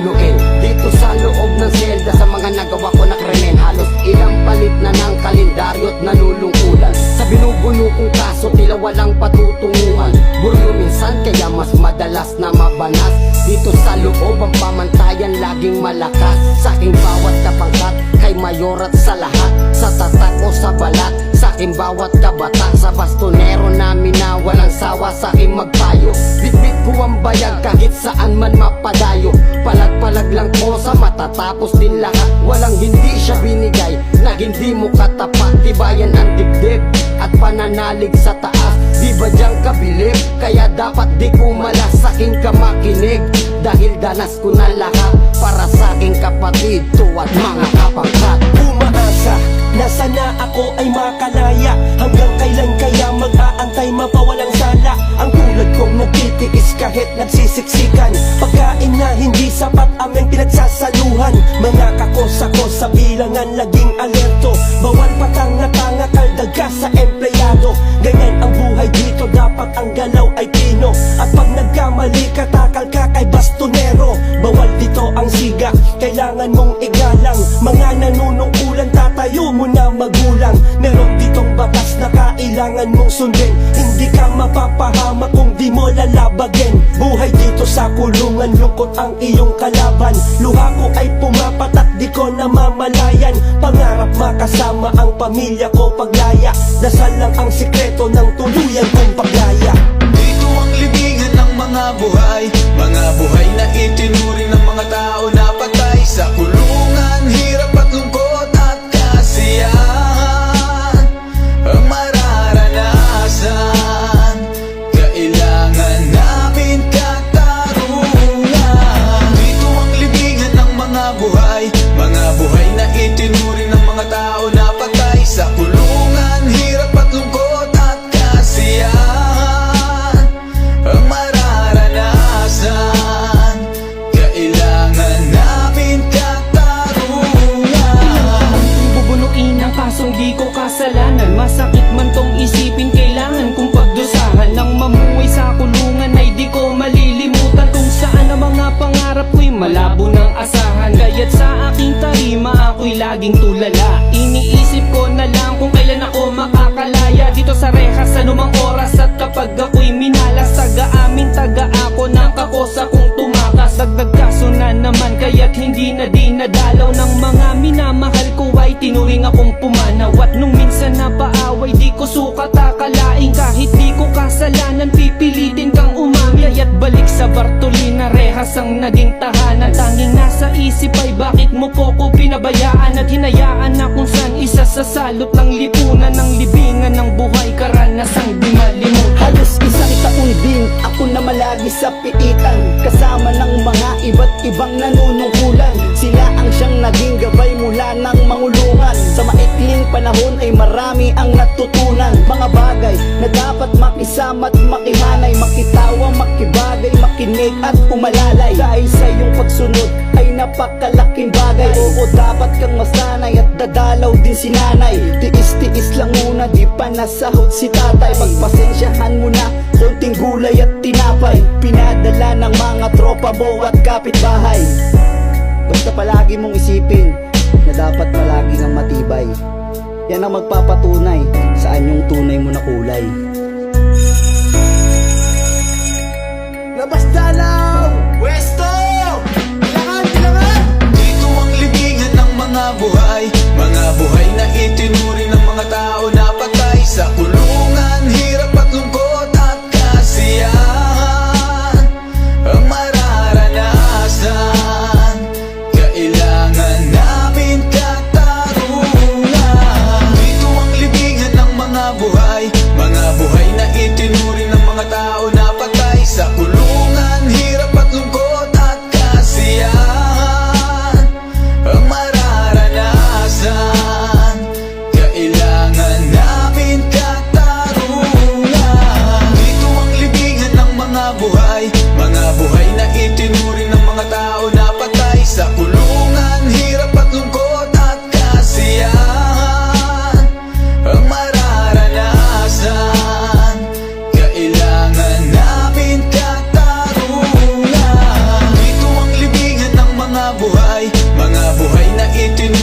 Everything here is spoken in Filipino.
bubuluin dito sa loob ng selda sa mga nagawa ko na krimen. Halos ilang palit na ng kalendaryo at nalulungkulan. Sa binubuno kong kaso tila walang patutunguhan. Buryo minsan kaya mas madalas na mabanas. Dito sa loob ang pamantayan laging malakas. Sa aking bawat kapangkat kay mayor at sa lahat. Sa tatak o sa balat, sa aking bawat kabataan. Sa bastonero namin na walang sawa sa aking magpayo. Bitbit ko ang bayag kahit saan man mapadayo. Palag-palag lang ko sa matatapos din lahat. Walang hindi siya binigay na hindi mo katapat. Tibayan ang dibdib at pananalig sa taas. Di ba diyang kabilib? Kaya dapat di kumalas sa aking kamakinig. Dahil danas ko na lahat para sa aking kapatid to at mga kapangkat. Umaasa na sana ako ay makalaya. Hanggang kailan kaya mag-aantay mapawalang sala? Ang tulad kong nagtitiis kahit nagsisiksikan. Pagkain na hindi sapat aming pinagsasaluhan. Mga kakos-ako sa bilangan laging alerto. Bawal patanga-tanga kaldaga sa empleyado. Ganyan ang buhay dito, dapat ang galaw ay pino. At pag nagkamali ka, takal ka kay bastonero. Bawal dito ang siga, kailangan mong igalang. Mga nanunungkulan, tatayo mo na magulang. Meron ditong batas na kailangan mong sundin. Hindi ka mapapahama kung di mo lalabagin. Buhay dito sa kulungan, lungkot ang iyong kalaban. Luha ko ay pumapatak, di ko namamalayan. Pangarap makasama ang pamilya ko paglaya. Dasal lang ang sikreto ng tuluyan kong paglaya. Dito ang libingan ng mga buhay. Mga buhay na itinuring ng mga tao na patay. Sa kulungan, hirap at lungkot at kasiyahan ang mararanasan. Kailangan namin katarungan. Dito ang libingan ng mga buhay. Mga buhay na itinuring ng mga tao na patay. Sa kulungan, hirap at lungkot at kasiyahan ang mararanasan. Kailangan namin katarungan. Bubunuin ang kasong di ko kasalanan. Masakit man tong isipin, kailangan kong pagdusahan. Nang mamuhay sa kulungan ay di ko malilimutan kung saan ang mga pangarap ko'y malabo ng asahan. Kaya't sa aking tarima ako'y laging tulala. Iniisip ko na lang kung kailan ako makakalaya dito sa rehas anumang oras. At kapag ako'y minalas, taga-amin, taga-ako ng kakosa kong tumakas. Dagdag kaso na naman kaya't hindi na dinadalaw ng mga minamahal ko ay tinuring akong pumanaw. At nung minsan na paaway di ko sukat akalain. Kahit di ko kasalanan pipilitin kang umamin. Kaya't balik sa Bartolina, rehas ang naging tahanan. Tanging nasa isip ay bakit mo po ko pinabayaan. At hinayaan na kung saan isa sa salot ng lipunan. Ng libingan ng buhay, karanasang di malimutan. Halos isang taon din ako na malagi sa piitan. Kasama ng mga iba't ibang nanunungkulan. Sila ang siyang naging gabay mula ng mangulungan. Sa maikling panahon ay marami ang natutunan. Mga bagay na dapat makisama at makihanay. Makitawa, makibagay, makinig at umalalay. Dahil sa iyong pagsunod ay napakalaking bagay. Oo, dapat kang masanay at dadalaw din si nanay. Tiis-tiis lang muna, di pa nasahod si tatay. Pagpasensyahan mo na, konting gulay at tinapay. Pinadala ng mga tropa mo at kapitbahay. Basta palagi mong isipin na dapat palagi kang matibay. Yan ang magpapatunay saan yung tunay mo na kulay. Labas dalaw! Westo! Bilangan! Bilangan! Dito ang libingan ng mga buhay. Mga buhay na itinuring ng mga tao na patay. Sa kulungan, hirap at lungkot at kasiyahan ang mararanasan. Kailangan namin katarungan. Dito ang libingan ng mga buhay. Mga buhay na itinuring ng mga tao na patay. Sa kulungan, hirap at lungkot at itinuri